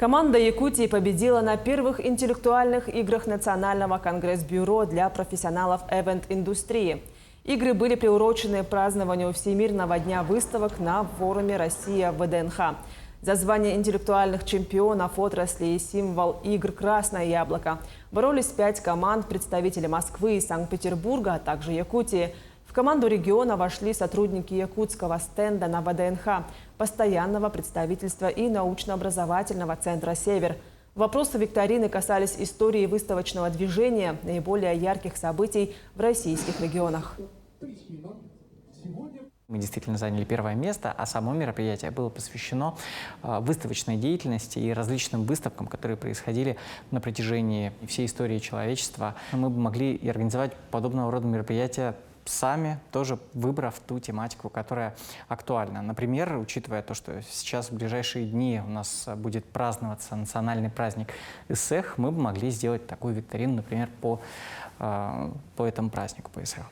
Команда Якутии победила на первых интеллектуальных играх Национального конгресс-бюро для профессионалов эвент-индустрии. Игры были приурочены празднованию Всемирного дня выставок на форуме «Россия» в ВДНХ. За звание интеллектуальных чемпионов отрасли и символ игр «Красное яблоко» боролись 5 команд, представителей Москвы и Санкт-Петербурга, а также Якутии. В команду региона вошли сотрудники якутского стенда на ВДНХ, постоянного представительства и научно-образовательного центра «Север». Вопросы викторины касались истории выставочного движения, наиболее ярких событий в российских регионах. Мы действительно заняли первое место, а само мероприятие было посвящено выставочной деятельности и различным выставкам, которые происходили на протяжении всей истории человечества. Мы бы могли и организовать подобного рода мероприятия сами, тоже выбрав ту тематику, которая актуальна. Например, учитывая то, что сейчас в ближайшие дни у нас будет праздноваться национальный праздник ЭСЭХ, мы бы могли сделать такую викторину, например, по этому празднику, по ЭСЭХ.